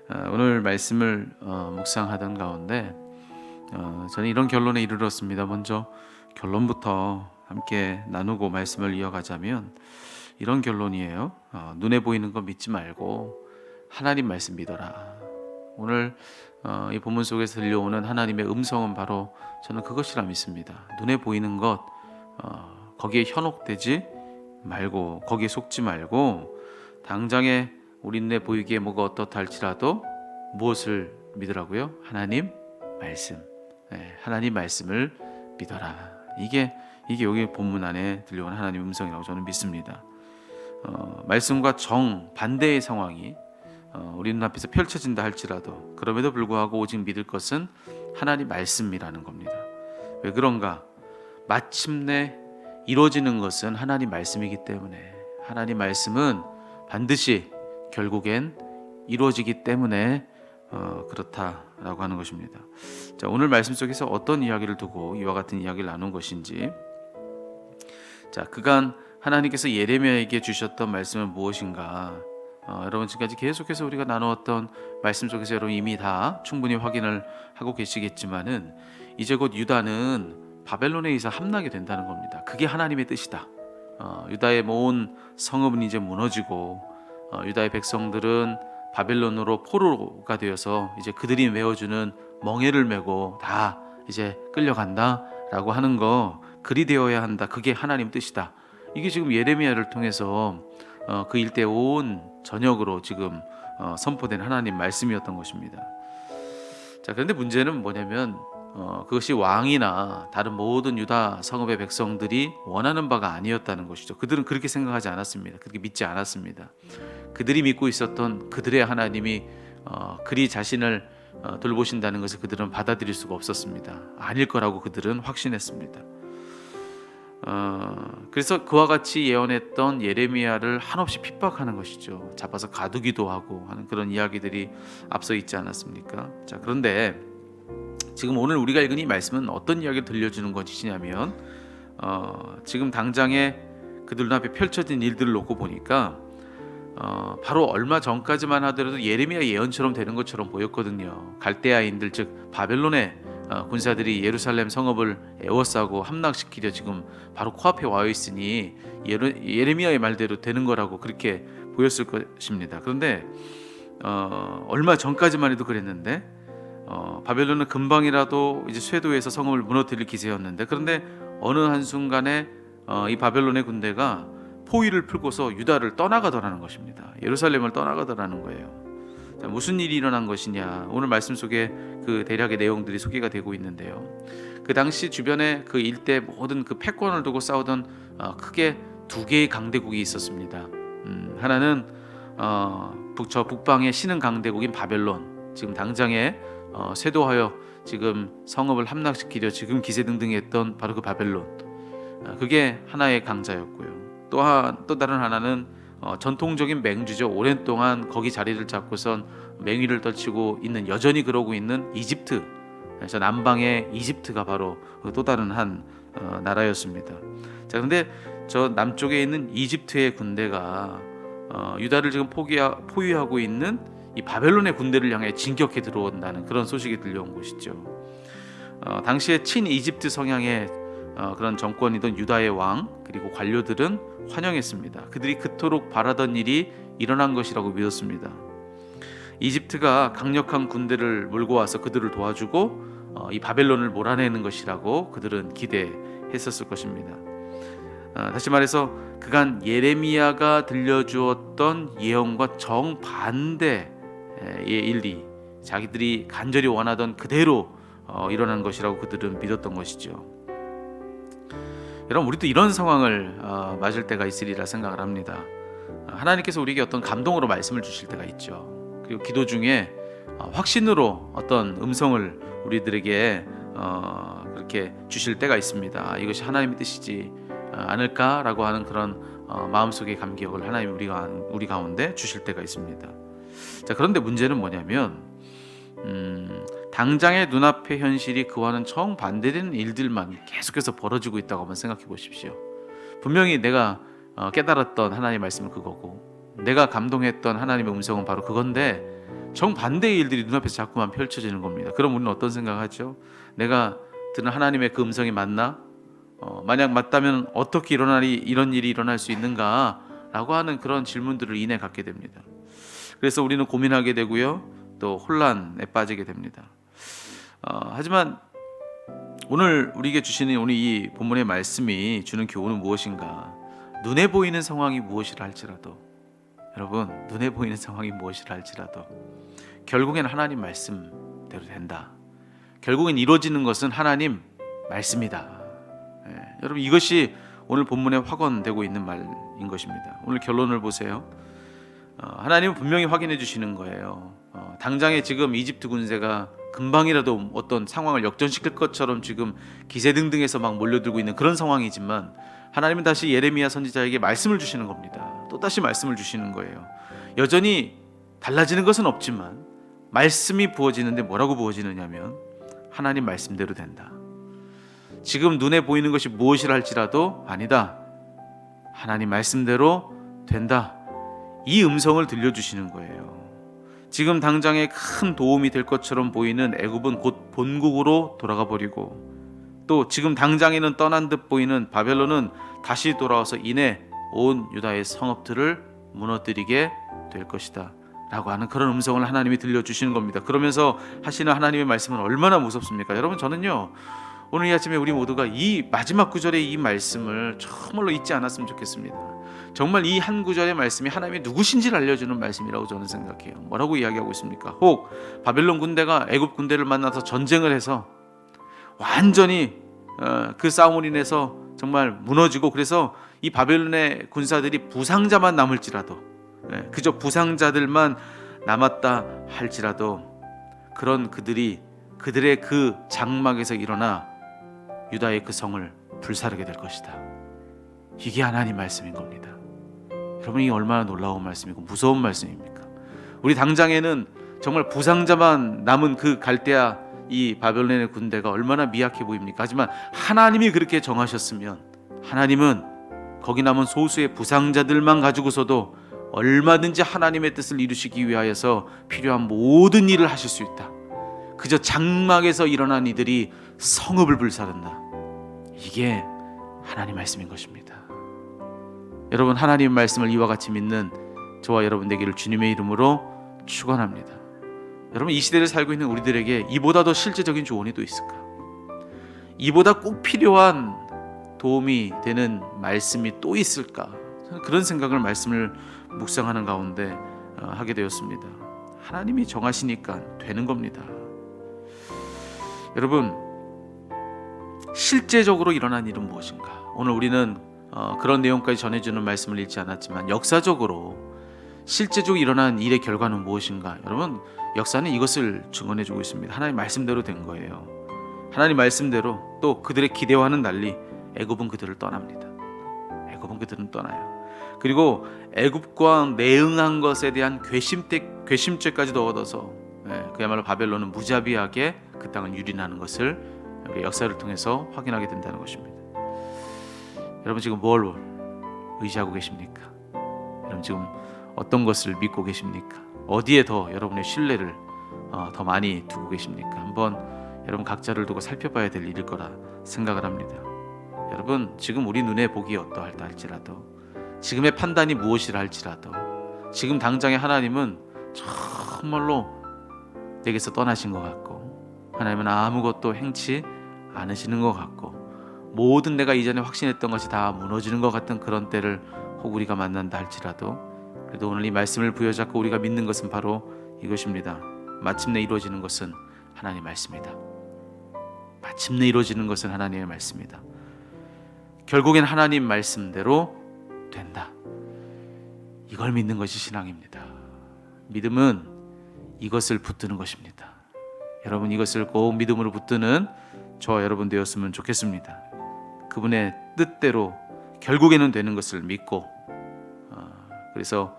오늘 말씀을 묵상하던 가운데 저는 이런 결론에 이르렀습니다. 먼저 결론부터 함께 나누고 말씀을 이어가자면 이런 결론이에요. 눈에 보이는 거 믿지 말고 하나님 말씀 믿어라. 오늘 이 본문 속에서 들려오는 하나님의 음성은 바로 저는 그것이라 믿습니다. 눈에 보이는 것 거기에 현혹되지 말고, 거기에 속지 말고, 당장에 우리 눈에 보이기에 뭐가 어떻다 할지라도 무엇을 믿으라고요? 하나님 말씀. 하나님 말씀을 믿어라. 이게 여기 본문 안에 들려오는 하나님 음성이라고 저는 믿습니다. 말씀과 정반대의 상황이 우리 눈앞에서 펼쳐진다 할지라도 그럼에도 불구하고 오직 믿을 것은 하나님 말씀이라는 겁니다. 왜 그런가? 마침내 이루어지는 것은 하나님 말씀이기 때문에, 하나님 말씀은 반드시 결국엔 이루어지기 때문에 그렇다라고 하는 것입니다. 자, 오늘 말씀 속에서 어떤 이야기를 두고 이와 같은 이야기를 나눈 것인지, 자, 그간 하나님께서 예레미야에게 주셨던 말씀은 무엇인가? 여러분, 지금까지 계속해서 우리가 나누었던 말씀 속에서 여러분 이미 다 충분히 확인을 하고 계시겠지만은 이제 곧 유다는 바벨론에 의해서 함락이 된다는 겁니다. 그게 하나님의 뜻이다. 유다의 모은 성읍은 이제 무너지고 유다의 백성들은 바벨론으로 포로가 되어서 이제 그들이 메워주는 멍에를 메고 다 이제 끌려간다라고 하는 거, 그리 되어야 한다. 그게 하나님 뜻이다. 이게 지금 예레미야를 통해서 그 일대 온 전역으로 지금 선포된 하나님 말씀이었던 것입니다. 자, 그런데 문제는 뭐냐면 그것이 왕이나 다른 모든 유다 성읍의 백성들이 원하는 바가 아니었다는 것이죠. 그들은 그렇게 생각하지 않았습니다. 그렇게 믿지 않았습니다. 그들이 믿고 있었던 그들의 하나님이 그리 자신을 돌보신다는 것을 그들은 받아들일 수가 없었습니다. 아닐 거라고 그들은 확신했습니다. 그래서 그와 같이 예언했던 예레미야를 한없이 핍박하는 것이죠. 잡아서 가두기도 하고 하는 그런 이야기들이 앞서 있지 않았습니까? 자, 그런데 지금 오늘 우리가 읽은 이 말씀은 어떤 이야기를 들려주는 것이냐면 지금 당장에 그들 눈앞에 펼쳐진 일들을 놓고 보니까 바로 얼마 전까지만 하더라도 예레미야 예언처럼 되는 것처럼 보였거든요. 갈대아인들, 즉 바벨론의 군사들이 예루살렘 성읍을 에워싸고 함락시키려 지금 바로 코앞에 와 있으니 예레미야의 말대로 되는 거라고 그렇게 보였을 것입니다. 그런데 얼마 전까지만 해도 그랬는데 바벨론은 금방이라도 이제 쇄도에서 성읍을 무너뜨릴 기세였는데, 그런데 어느 한순간에 이 바벨론의 군대가 포위를 풀고서 유다를 떠나가더라는 것입니다. 예루살렘을 떠나가더라는 거예요. 자, 무슨 일이 일어난 것이냐? 오늘 말씀 속에 그 대략의 내용들이 소개가 되고 있는데요. 그 당시 주변에 그 일대 모든 그 패권을 두고 싸우던 크게 두 개의 강대국이 있었습니다. 하나는 북방의 신흥 강대국인 바벨론, 지금 당장에 쇄도하여 지금 성읍을 함락시키려 지금 기세등등했던 바로 그 바벨론, 그게 하나의 강자였고요. 또 다른 하나는 전통적인 맹주죠. 오랜 동안 거기 자리를 잡고선 맹위를 떨치고 있는, 여전히 그러고 있는 이집트. 그래서 남방의 이집트가 바로 또 다른 한 나라였습니다. 자, 그런데 저 남쪽에 있는 이집트의 군대가 유다를 지금 포위하고 있는 이 바벨론의 군대를 향해 진격해 들어온다는 그런 소식이 들려온 것이죠. 당시에 친 이집트 성향의 그런 정권이던 유다의 왕 그리고 관료들은 환영했습니다. 그들이 그토록 바라던 일이 일어난 것이라고 믿었습니다. 이집트가 강력한 군대를 몰고 와서 그들을 도와주고 이 바벨론을 몰아내는 것이라고 그들은 기대했었을 것입니다. 다시 말해서 그간 예레미야가 들려주었던 예언과 정반대의 일이 자기들이 간절히 원하던 그대로 일어난 것이라고 그들은 믿었던 것이죠. 여러분, 우리도 이런 상황을 맞을 때가 있으리라 생각을 합니다. 하나님께서 우리에게 어떤 감동으로 말씀을 주실 때가 있죠. 그리고 기도 중에 확신으로 어떤 음성을 우리들에게 그렇게 주실 때가 있습니다. 이것이 하나님의 뜻이지 않을까라고 하는 그런 마음속의 감격을 하나님 우리 가운데 주실 때가 있습니다. 자, 그런데 문제는 뭐냐면 당장의 눈앞의 현실이 그와는 정반대되는 일들만 계속해서 벌어지고 있다고 한번 생각해 보십시오. 분명히 내가 깨달았던 하나님의 말씀은 그거고, 내가 감동했던 하나님의 음성은 바로 그건데 정반대의 일들이 눈앞에서 자꾸만 펼쳐지는 겁니다. 그럼 우리는 어떤 생각하죠? 내가 듣는 하나님의 그 음성이 맞나? 만약 맞다면 어떻게 이런 일이 일어날 수 있는가? 라고 하는 그런 질문들을 인해 갖게 됩니다. 그래서 우리는 고민하게 되고요, 또 혼란에 빠지게 됩니다. 하지만 오늘 우리에게 주시는 오늘 이 본문의 말씀이 주는 교훈은 무엇인가? 눈에 보이는 상황이 무엇이라 할지라도, 여러분, 눈에 보이는 상황이 무엇이라 할지라도 결국엔 하나님 말씀대로 된다. 결국엔 이루어지는 것은 하나님 말씀이다. 여러분, 이것이 오늘 본문에 확언되고 있는 말인 것입니다. 오늘 결론을 보세요. 하나님은 분명히 확인해 주시는 거예요. 당장에 지금 이집트 군대가 금방이라도 어떤 상황을 역전시킬 것처럼 지금 기세등등해서 막 몰려들고 있는 그런 상황이지만, 하나님은 다시 예레미야 선지자에게 말씀을 주시는 겁니다. 또 다시 말씀을 주시는 거예요. 여전히 달라지는 것은 없지만 말씀이 부어지는데 뭐라고 부어지느냐면 하나님 말씀대로 된다. 지금 눈에 보이는 것이 무엇이라 할지라도 아니다, 하나님 말씀대로 된다. 이 음성을 들려주시는 거예요. 지금 당장에 큰 도움이 될 것처럼 보이는 애굽은 곧 본국으로 돌아가 버리고, 또 지금 당장에는 떠난 듯 보이는 바벨론은 다시 돌아와서 이내 온 유다의 성읍들을 무너뜨리게 될 것이다 라고 하는 그런 음성을 하나님이 들려주시는 겁니다. 그러면서 하시는 하나님의 말씀은 얼마나 무섭습니까? 여러분, 저는요, 오늘 이 아침에 우리 모두가 이 마지막 구절의 이 말씀을 정말로 잊지 않았으면 좋겠습니다. 정말 이 한 구절의 말씀이 하나님이 누구신지를 알려주는 말씀이라고 저는 생각해요. 뭐라고 이야기하고 있습니까? 혹 바벨론 군대가 애굽 군대를 만나서 전쟁을 해서 완전히 그 싸움으로 인해서 정말 무너지고, 그래서 이 바벨론의 군사들이 부상자만 남을지라도, 그저 부상자들만 남았다 할지라도, 그런 그들의 그 장막에서 일어나 유다의 그 성을 불사르게 될 것이다. 이게 하나님 말씀인 겁니다. 여러분, 이 얼마나 놀라운 말씀이고 무서운 말씀입니까? 우리 당장에는 정말 부상자만 남은 그 갈대아 이 바벨론의 군대가 얼마나 미약해 보입니까? 하지만 하나님이 그렇게 정하셨으면 하나님은 거기 남은 소수의 부상자들만 가지고서도 얼마든지 하나님의 뜻을 이루시기 위하여서 필요한 모든 일을 하실 수 있다. 그저 장막에서 일어난 이들이 성읍을 불사른다. 이게 하나님 말씀인 것입니다. 여러분, 하나님 말씀을 이와 같이 믿는 저와 여러분 되기를 주님의 이름으로 축원합니다. 여러분, 이 시대를 살고 있는 우리들에게 이보다 더 실제적인 조언이 또 있을까? 이보다 꼭 필요한 도움이 되는 말씀이 또 있을까? 저는 그런 생각을 말씀을 묵상하는 가운데 하게 되었습니다. 하나님이 정하시니까 되는 겁니다. 여러분, 실제적으로 일어난 일은 무엇인가? 오늘 우리는 그런 내용까지 전해주는 말씀을 읽지 않았지만, 역사적으로 실제적으로 일어난 일의 결과는 무엇인가? 여러분, 역사는 이것을 증언해주고 있습니다. 하나님 말씀대로 된 거예요. 하나님 말씀대로, 또 그들의 기대와는 달리 애굽은 그들을 떠납니다. 애굽은 그들은 떠나요. 그리고 애굽과 내응한 것에 대한 괘씸죄까지도 얻어서 그야말로 바벨론은 무자비하게 그 땅을 유린하는 것을 우리 역사를 통해서 확인하게 된다는 것입니다. 여러분, 지금 뭘 의지하고 계십니까? 여러분, 지금 어떤 것을 믿고 계십니까? 어디에 더 여러분의 신뢰를 더 많이 두고 계십니까? 한번 여러분 각자를 두고 살펴봐야 될 일일 거라 생각을 합니다. 여러분, 지금 우리 눈에 보기 어떠할다 할지라도, 지금의 판단이 무엇이라 할지라도, 지금 당장의 하나님은 정말로 내게서 떠나신 것 같고, 하나님은 아무것도 행치 않으시는 것 같고, 모든 내가 이전에 확신했던 것이 다 무너지는 것 같은 그런 때를 혹 우리가 만난다 할지라도, 그래도 오늘 이 말씀을 부여잡고 우리가 믿는 것은 바로 이것입니다. 마침내 이루어지는 것은 하나님의 말씀이다. 마침내 이루어지는 것은 하나님의 말씀이다. 결국엔 하나님 말씀대로 된다. 이걸 믿는 것이 신앙입니다. 믿음은 이것을 붙드는 것입니다. 여러분, 이것을 꼭 믿음으로 붙드는 저와 여러분 되었으면 좋겠습니다. 그분의 뜻대로 결국에는 되는 것을 믿고, 그래서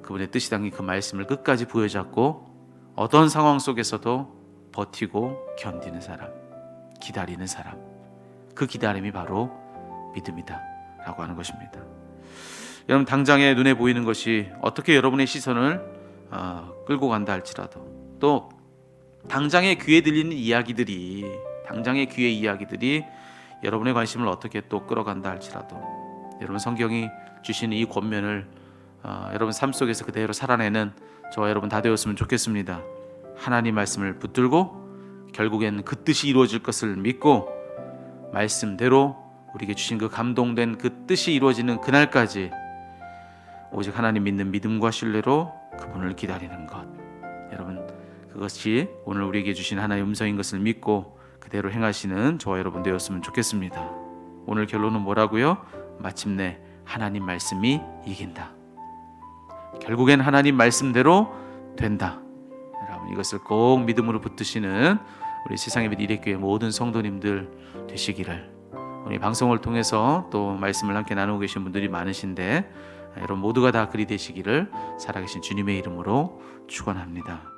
그분의 뜻이 담긴 그 말씀을 끝까지 부여잡고 어떤 상황 속에서도 버티고 견디는 사람, 기다리는 사람, 그 기다림이 바로 믿음이다 라고 하는 것입니다. 여러분, 당장에 눈에 보이는 것이 어떻게 여러분의 시선을 끌고 간다 할지라도, 또 당장의 귀에 들리는 이야기들이 여러분의 관심을 어떻게 또 끌어간다 할지라도, 여러분 성경이 주시는 이 권면을 여러분 삶 속에서 그대로 살아내는 저와 여러분 다 되었으면 좋겠습니다. 하나님 말씀을 붙들고 결국엔 그 뜻이 이루어질 것을 믿고 말씀대로 우리에게 주신 그 감동된 그 뜻이 이루어지는 그날까지 오직 하나님 믿는 믿음과 신뢰로 그분을 기다리는 것, 여러분 그것이 오늘 우리에게 주신 하나의 음성인 것을 믿고 그대로 행하시는 저와 여러분 되었으면 좋겠습니다. 오늘 결론은 뭐라고요? 마침내 하나님 말씀이 이긴다. 결국엔 하나님 말씀대로 된다. 여러분 이것을 꼭 믿음으로 붙드시는 우리 세상의 빛 일렉교회 모든 성도님들 되시기를, 우리 방송을 통해서 또 말씀을 함께 나누고 계신 분들이 많으신데 여러분 모두가 다 그리 되시기를 살아계신 주님의 이름으로 축원합니다.